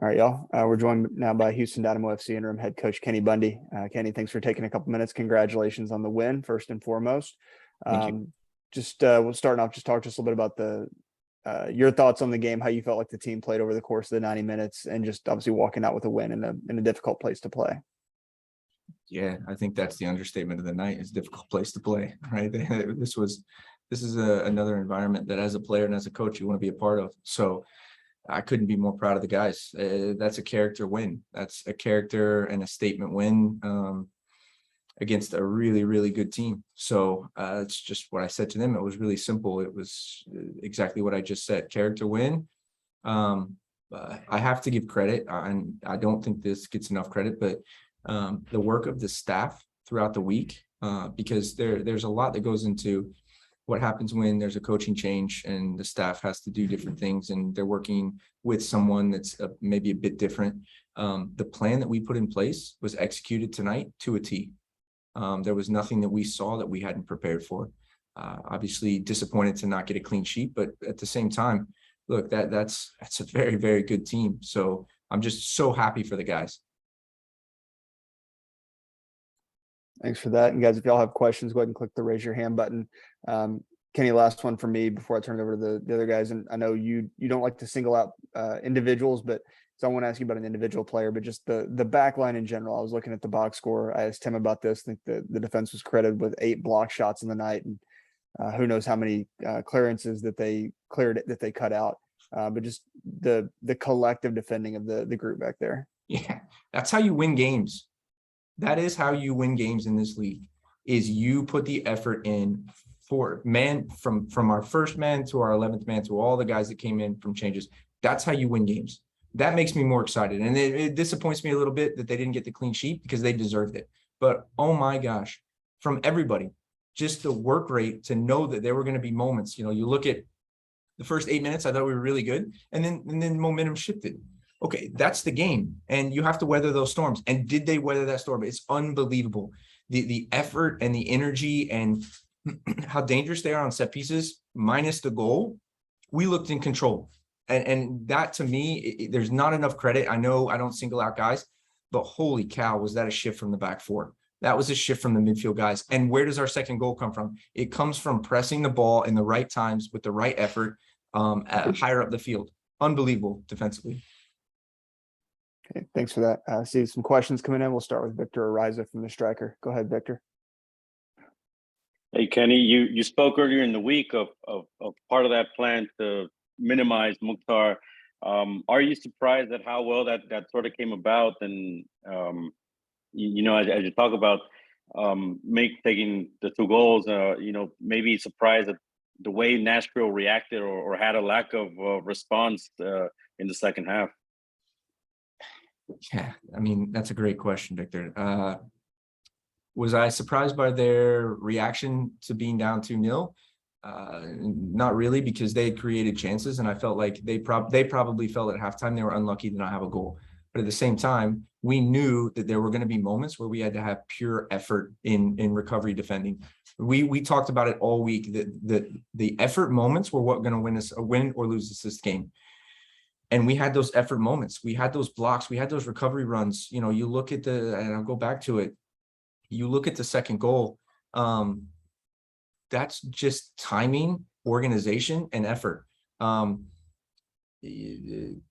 All right, y'all. We're joined now by Houston Dynamo FC interim head coach Kenny Bundy. Kenny, thanks for taking a couple minutes. Congratulations on the win, first and foremost. Thank you. We'll start off. Just talk to us a little bit about your thoughts on the game, how you felt like the team played over the course of the 90 minutes, and just obviously walking out with a win in a difficult place to play. Yeah, I think that's the understatement of the night. Is difficult place to play, right? This is another environment that, as a player and as a coach, you want to be a part of. So I couldn't be more proud of the guys. That's a character win. That's a character and a statement win against a really, really good team. So it's just what I said to them. It was really simple. It was exactly what I just said. Character win. I have to give credit, and I don't think this gets enough credit, but the work of the staff throughout the week, because there's a lot that goes into what happens when there's a coaching change and the staff has to do different things and they're working with someone that's maybe a bit different. The plan that we put in place was executed tonight to a T. There was nothing that we saw that we hadn't prepared for. Obviously disappointed to not get a clean sheet, but at the same time, look, that's a very, very good team. So I'm just so happy for the guys. Thanks for that. And guys, if y'all have questions, go ahead and click the raise your hand button. Kenny, last one for me before I turn it over to the other guys. And I know you don't like to single out individuals, but so I want to ask you about an individual player, but just the back line in general. I was looking at the box score. I asked Tim about this. I think the defense was credited with 8 block shots in the night, and who knows how many clearances that they cleared, that they cut out. But just the collective defending of the group back there. Yeah, that's how you win games. That is how you win games in this league, is you put the effort in for man, from our first man to our 11th man to all the guys that came in from changes. That's how you win games. That makes me more excited. And it disappoints me a little bit that they didn't get the clean sheet because they deserved it. But oh my gosh, from everybody, just the work rate to know that there were going to be moments. You know, you look at the first 8 minutes, I thought we were really good. And then momentum shifted. Okay, that's the game, and you have to weather those storms. And did they weather that storm? It's unbelievable. The effort and the energy and how dangerous they are on set pieces, minus the goal, we looked in control. And that, to me, there's not enough credit. I know I don't single out guys, but holy cow, was that a shift from the back four? That was a shift from the midfield guys. And where does our second goal come from? It comes from pressing the ball in the right times with the right effort higher up the field. Unbelievable defensively. Okay, thanks for that. I see some questions coming in. We'll start with Victor Ariza from the Striker. Go ahead, Victor. Hey, Kenny, you spoke earlier in the week of part of that plan to minimize Mukhtar. Are you surprised at how well that sort of came about? And you know, as you talk about taking the 2 goals, you know, maybe surprised at the way Nashville reacted or had a lack of response in the second half. Yeah, I mean, that's a great question, Victor. Was I surprised by their reaction to being down 2-0? Not really, because they had created chances, and I felt like they probably felt at halftime they were unlucky to not have a goal. But at the same time, we knew that there were going to be moments where we had to have pure effort in recovery defending. We talked about it all week, that the effort moments were what going to win us a win or lose us this game. And we had those effort moments. We had those blocks. We had those recovery runs. You know, you look at and I'll go back to it. You look at the second goal. That's just timing, organization, and effort.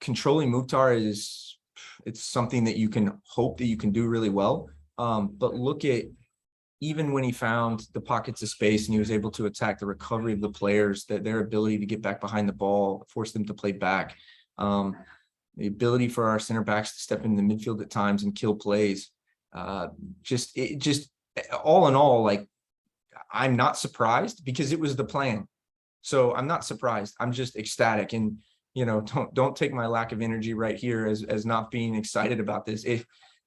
Controlling Mukhtar it's something that you can hope that you can do really well. But look at, even when he found the pockets of space and he was able to attack the recovery of the players, that their ability to get back behind the ball, force them to play back. The ability for our center backs to step in the midfield at times and kill plays. Just all in all, like, I'm not surprised because it was the plan. So I'm not surprised. I'm just ecstatic. And, you know, don't take my lack of energy right here as not being excited about this.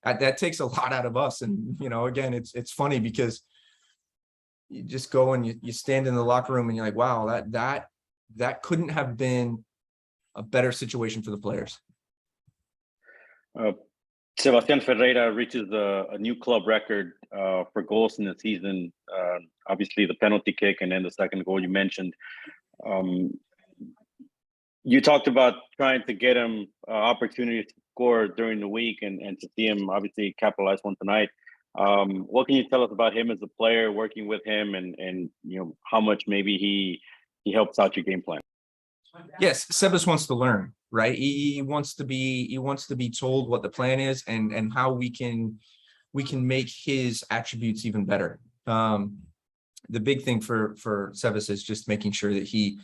That takes a lot out of us. And, you know, again, it's funny because you just go and you stand in the locker room and you're like, wow, that couldn't have been a better situation for the players. Sebastian Ferreira reaches a new club record for goals in the season. Obviously, the penalty kick and then the second goal you mentioned. You talked about trying to get him opportunities to score during the week and to see him obviously capitalize one tonight. What can you tell us about him as a player, working with him, and how much maybe he helps out your game plan? Yes, Sebas wants to learn, right? He wants to be told what the plan is and how we can make his attributes even better. The big thing for Sebas is just making sure that he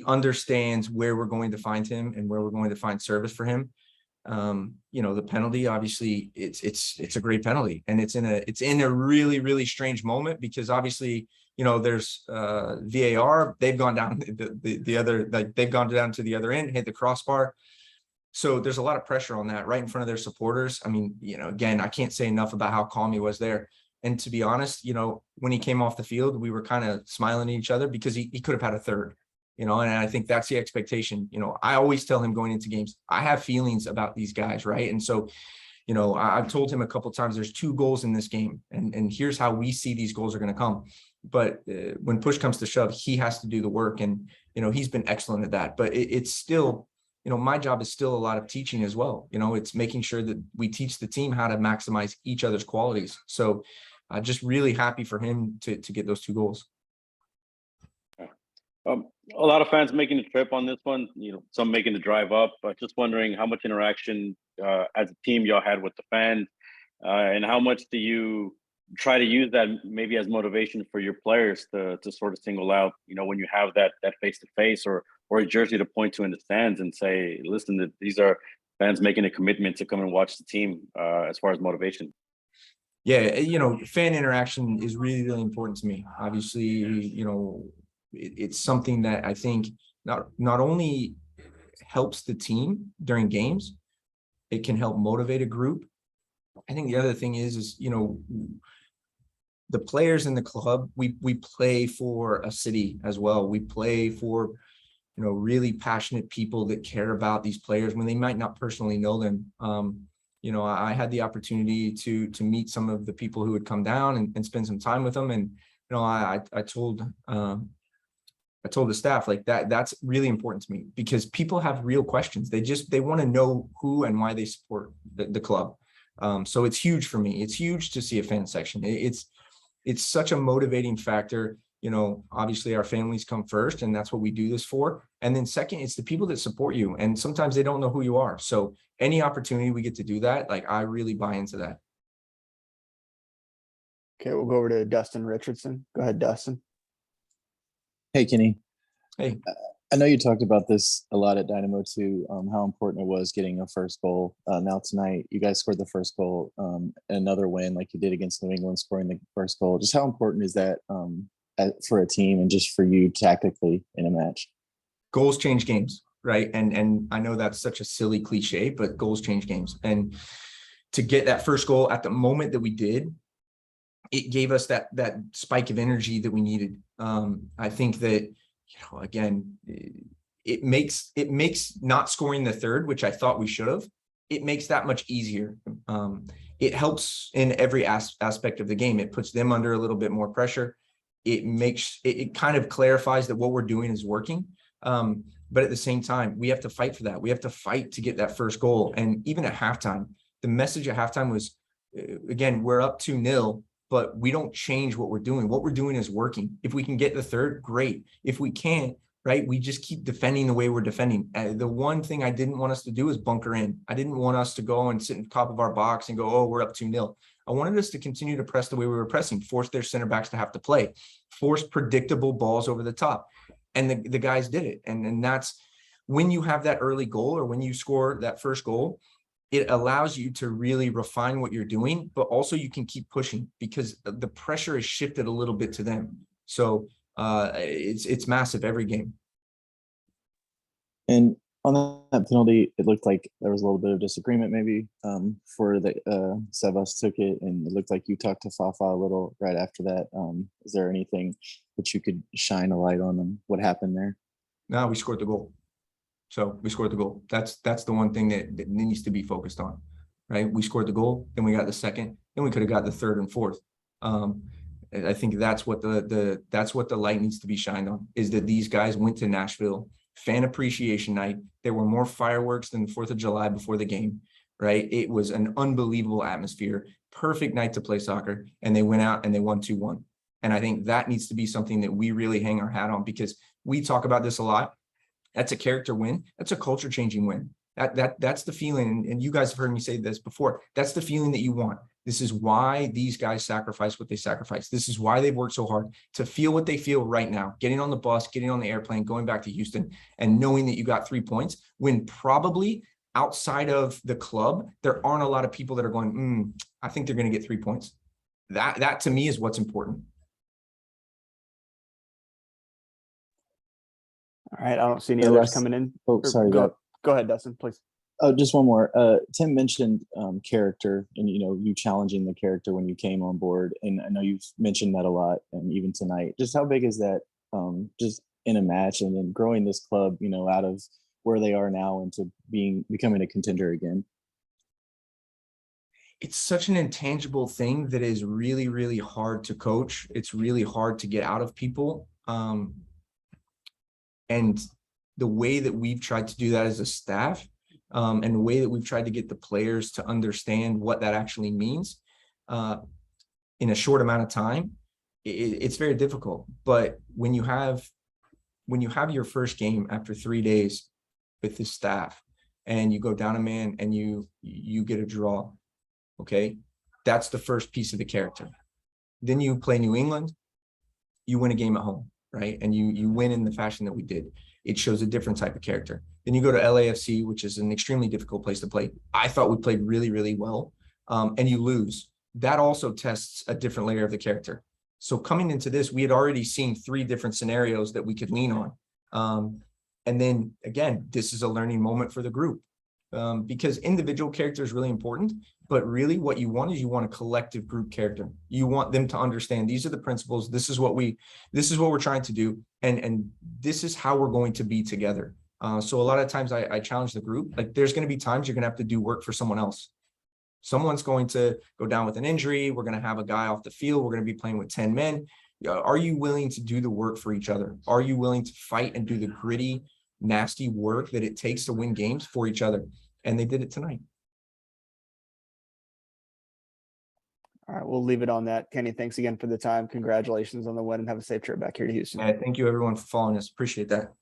understands where we're going to find him and where we're going to find service for him. The penalty, obviously it's a great penalty, and it's in a really, really strange moment, because obviously, there's VAR, they've gone down the other, like they've gone down to the other end, hit the crossbar. So there's a lot of pressure on that right in front of their supporters. I mean, again, I can't say enough about how calm he was there. And to be honest, when he came off the field, we were kind of smiling at each other, because he could have had a third. And I think that's the expectation. I always tell him going into games, I have feelings about these guys, right? And so, I've told him a couple of times, there's 2 goals in this game, and here's how we see these goals are going to come. But when push comes to shove, he has to do the work, and he's been excellent at that. But it's still, my job is still a lot of teaching as well. It's making sure that we teach the team how to maximize each other's qualities. So just really happy for him to get those 2 goals. A lot of fans making the trip on this one, some making the drive up, but just wondering how much interaction as a team y'all had with the fans, and how much do you try to use that maybe as motivation for your players to sort of single out, when you have that face-to-face or a jersey to point to in the stands and say, listen, these are fans making a commitment to come and watch the team, as far as motivation. Yeah, fan interaction is really, really important to me. Obviously, it's something that I think not only helps the team during games, it can help motivate a group. I think the other thing is the players in the club, we play for a city as well. We play for, really passionate people that care about these players when they might not personally know them. I had the opportunity to meet some of the people who would come down and spend some time with them. And, I told the staff, like, that's really important to me, because people have real questions. They want to know who and why they support the club. So it's huge for me. It's huge to see a fan section. It's such a motivating factor. Obviously our families come first, and that's what we do this for. And then second, it's the people that support you. And sometimes they don't know who you are. So any opportunity we get to do that, like, I really buy into that. Okay, we'll go over to Dustin Richardson. Go ahead, Dustin. Hey, Kenny. Hey. I know you talked about this a lot at Dynamo too, how important it was getting a first goal. Now tonight, you guys scored the first goal, another win like you did against New England, scoring the first goal. Just how important is that for a team and just for you tactically in a match? Goals change games, right? And I know that's such a silly cliche, but goals change games. And to get that first goal at the moment that we did, it gave us that spike of energy that we needed. I think that, again, it makes not scoring the third, which I thought we should have, it makes that much easier. It helps in every aspect of the game. It puts them under a little bit more pressure. It kind of clarifies that what we're doing is working. But at the same time, we have to fight for that. We have to fight to get that first goal. And even at halftime, the message at halftime was, again, we're up 2-0. But we don't change what we're doing. What we're doing is working. If we can get the third, great. If we can't, right, we just keep defending the way we're defending. The one thing I didn't want us to do is bunker in. I didn't want us to go and sit in the top of our box and go, oh, we're up 2-0. I wanted us to continue to press the way we were pressing, force their center backs to have to play, force predictable balls over the top. And the guys did it. And that's when you have that early goal, or when you score that first goal, it allows you to really refine what you're doing, but also you can keep pushing because the pressure is shifted a little bit to them. So it's massive every game. And on that penalty, it looked like there was a little bit of disagreement maybe for the Sebas took it, and it looked like you talked to Fafa a little right after that. Is there anything that you could shine a light on what happened there? No, we scored the goal. So we scored the goal. That's the one thing that needs to be focused on, right? We scored the goal, then we got the second, then we could have got the third and fourth. I think that's what the light needs to be shined on, is that these guys went to Nashville fan appreciation night. There were more fireworks than the 4th of July before the game, right? It was an unbelievable atmosphere, perfect night to play soccer, and they went out and they won 2-1. And I think that needs to be something that we really hang our hat on, because we talk about this a lot. That's a character win. That's a culture changing win. That's the feeling. And you guys have heard me say this before. That's the feeling that you want. This is why these guys sacrifice what they sacrifice. This is why they've worked so hard to feel what they feel right now, getting on the bus, getting on the airplane, going back to Houston, and knowing that you got 3 points when probably outside of the club, there aren't a lot of people that are going, I think they're going to get 3 points. That to me is what's important. All right. I don't see any Yeah, others that's- coming in. Oh, sorry. Go ahead, Dustin, please. Oh, just one more. Tim mentioned character, and you challenging the character when you came on board, and I know you've mentioned that a lot, and even tonight. Just how big is that? Just in a match, and then growing this club, out of where they are now into becoming a contender again. It's such an intangible thing that is really, really hard to coach. It's really hard to get out of people. And the way that we've tried to do that as a staff, and the way that we've tried to get the players to understand what that actually means in a short amount of time, it's very difficult. But when you have your first game after 3 days with the staff, and you go down a man and you get a draw, okay, that's the first piece of the character. Then you play New England, you win a game at home, right? And you win in the fashion that we did. It shows a different type of character. Then you go to LAFC, which is an extremely difficult place to play. I thought we played really, really well, and you lose. That also tests a different layer of the character. So coming into this, we had already seen 3 different scenarios that we could lean on. And then again, this is a learning moment for the group, because individual character is really important, but really what you want is you want a collective group character. You want them to understand these are the principles. This is what we're trying to do. And this is how we're going to be together. So a lot of times I challenge the group, like there's going to be times you're going to have to do work for someone else. Someone's going to go down with an injury. We're going to have a guy off the field. We're going to be playing with 10 men. Are you willing to do the work for each other? Are you willing to fight and do the gritty, nasty work that it takes to win games for each other? And they did it tonight. All right, we'll leave it on that. Kenny, thanks again for the time. Congratulations on the win, and have a safe trip back here to Houston. Thank you everyone for following us. Appreciate that.